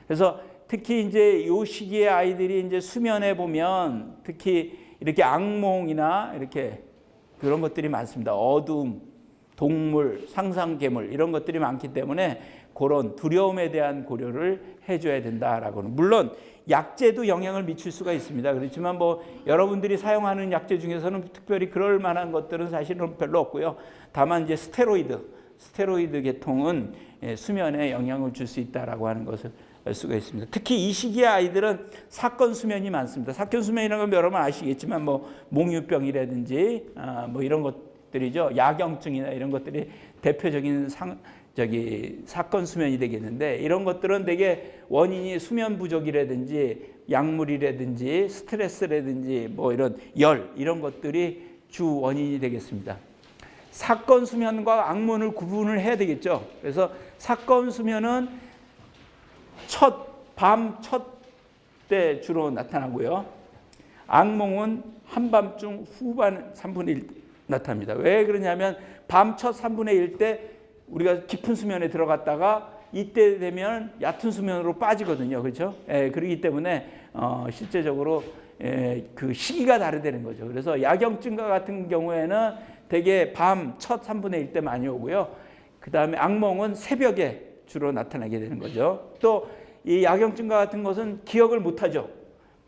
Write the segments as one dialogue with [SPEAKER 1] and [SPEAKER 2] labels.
[SPEAKER 1] 그래서 특히 이제 요 시기에 아이들이 이제 수면에 보면 특히 이렇게 악몽이나 이렇게 그런 것들이 많습니다. 어둠, 동물, 상상 괴물 이런 것들이 많기 때문에 그런 두려움에 대한 고려를 해줘야 된다라고는. 물론 약제도 영향을 미칠 수가 있습니다. 그렇지만 뭐 여러분들이 사용하는 약제 중에서는 특별히 그럴 만한 것들은 사실은 별로 없고요. 다만 이제 스테로이드 계통은 수면에 영향을 줄 수 있다라고 하는 것을 알 수가 있습니다. 특히 이 시기의 아이들은 사건 수면이 많습니다. 사건 수면이라는 건 여러분 아시겠지만 뭐 몽유병이라든지 뭐 이런 것들이죠. 야경증이나 이런 것들이 대표적인 사건 수면이 되겠는데, 이런 것들은 되게 원인이 수면 부족이라든지 약물이라든지 스트레스라든지 뭐 이런 이런 것들이 주 원인이 되겠습니다. 사건 수면과 악몽을 구분을 해야 되겠죠. 그래서 사건 수면은 밤 첫 때 주로 나타나고요. 악몽은 한밤중 후반 3분의 1 나타납니다. 왜 그러냐면 밤 첫 3분의 1 때 우리가 깊은 수면에 들어갔다가 이때 되면 얕은 수면으로 빠지거든요. 그렇죠? 그렇기 때문에 실제적으로 그 시기가 다르다는 거죠. 그래서 야경증과 같은 경우에는 되게 밤 첫 3분의 1 때 많이 오고요. 그 다음에 악몽은 새벽에 주로 나타나게 되는 거죠. 또 이 야경증과 같은 것은 기억을 못하죠.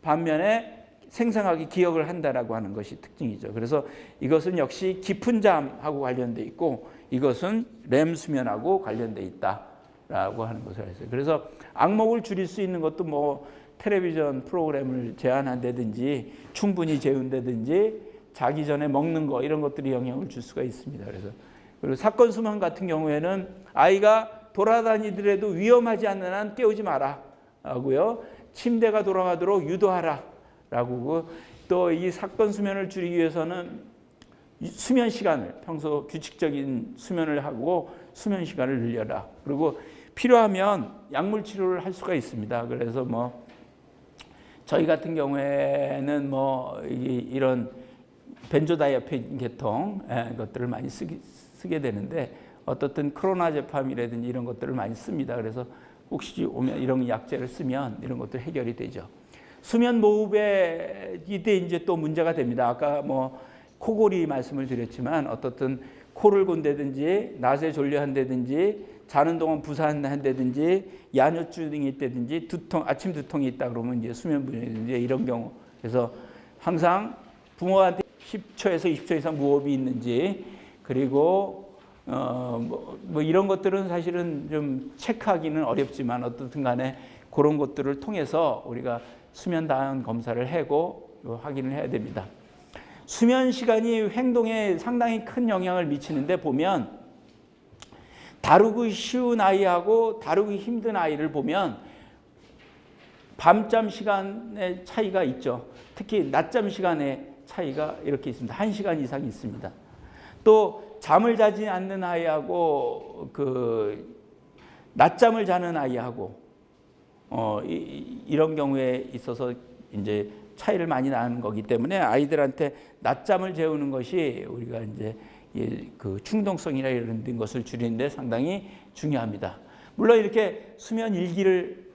[SPEAKER 1] 반면에 생생하게 기억을 한다라고 하는 것이 특징이죠. 그래서 이것은 역시 깊은 잠하고 관련돼 있고 이것은 렘 수면하고 관련돼 있다라고 하는 것을 알았어요. 그래서 악몽을 줄일 수 있는 것도 뭐 텔레비전 프로그램을 제한한다든지 충분히 재운다든지 자기 전에 먹는 거 이런 것들이 영향을 줄 수가 있습니다. 그리고 사건 수면 같은 경우에는 아이가 돌아다니더라도 위험하지 않는 한 깨우지 마라 라고요. 침대가 돌아가도록 유도하라 라고. 또 이 사건 수면을 줄이기 위해서는 수면 시간을 평소 규칙적인 수면을 하고 수면 시간을 늘려라. 그리고 필요하면 약물 치료를 할 수가 있습니다. 그래서 뭐 저희 같은 경우에는 뭐 이런 벤조다이아ze핀 계통 것들을 많이 쓰게 되는데 어떻든 크로나제팜이라든지 이런 것들을 많이 씁니다. 그래서 혹시 오면 이런 약제를 쓰면 이런 것도 해결이 되죠. 수면 모흡에 이때 이제 또 문제가 됩니다. 아까 뭐 코골이 말씀을 드렸지만 어떻든 코를 곤다든지 낮에 졸려한다든지 자는 동안 부산한다든지 야뇨증이 있다든지 아침 두통이 있다 그러면 이제 수면 부족이든지 이런 경우. 그래서 항상 부모한테 10초에서 20초 이상 무호흡이 있는지, 그리고 뭐 이런 것들은 사실은 좀 체크하기는 어렵지만 어떻든 간에 그런 것들을 통해서 우리가 수면 다원 검사를 하고 확인을 해야 됩니다. 수면 시간이 행동에 상당히 큰 영향을 미치는데 보면 다루기 쉬운 아이하고 다루기 힘든 아이를 보면 밤잠 시간의 차이가 있죠. 특히 낮잠 시간의 차이가 이렇게 있습니다. 1시간 이상 있습니다. 또 잠을 자지 않는 아이하고 그 낮잠을 자는 아이하고 이런 경우에 있어서 이제 차이를 많이 나는 거기 때문에 아이들한테 낮잠을 재우는 것이 우리가 이제 그 충동성이나 이런 것을 줄이는데 상당히 중요합니다. 물론 이렇게 수면 일기를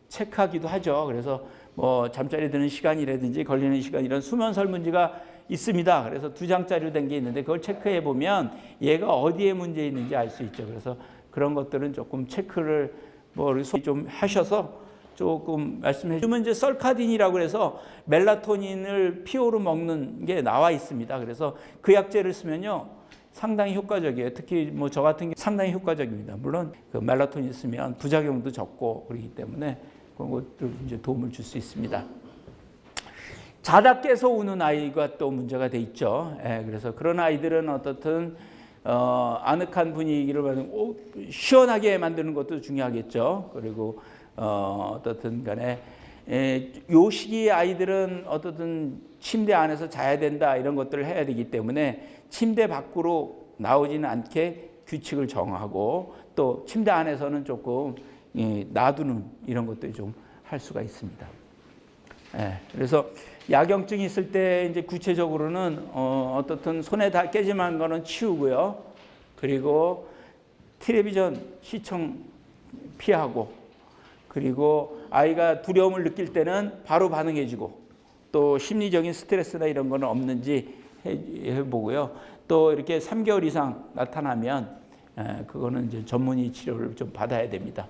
[SPEAKER 1] 체크하기도 하죠. 그래서 뭐 잠자리 드는 시간이라든지 걸리는 시간 이런 수면 설문지가 있습니다. 그래서 2장짜리로 된 게 있는데 그걸 체크해 보면 얘가 어디에 문제 있는지 알 수 있죠. 그래서 그런 것들은 조금 체크를 좀 하셔서 조금 말씀해 주면 이제 썰카딘이라고 해서 멜라토닌을 피오로 먹는 게 나와 있습니다. 그래서 그 약제를 쓰면요 상당히 효과적이에요. 특히 뭐 저 같은 경우 상당히 효과적입니다. 물론 그 멜라토닌 쓰면 부작용도 적고 그렇기 때문에 그런 것들 이제 도움을 줄 수 있습니다. 자다 깨서 우는 아이가 또 문제가 돼 있죠. 그래서 그런 아이들은 어떻든 아늑한 분위기를 시원하게 만드는 것도 중요하겠죠. 그리고 어떻든 간에 요 시기의 아이들은 어떻든 침대 안에서 자야 된다 이런 것들을 해야 되기 때문에 침대 밖으로 나오지는 않게 규칙을 정하고 또 침대 안에서는 조금 놔두는 이런 것들이 좀 할 수가 있습니다. 그래서 야경증이 있을 때 이제 구체적으로는 어떻든 손에 다 깨지만 거는 치우고요. 그리고 텔레비전 시청 피하고 그리고 아이가 두려움을 느낄 때는 바로 반응해주고 또 심리적인 스트레스나 이런 거는 없는지 해보고요. 또 이렇게 3개월 이상 나타나면 그거는 이제 전문의 치료를 좀 받아야 됩니다.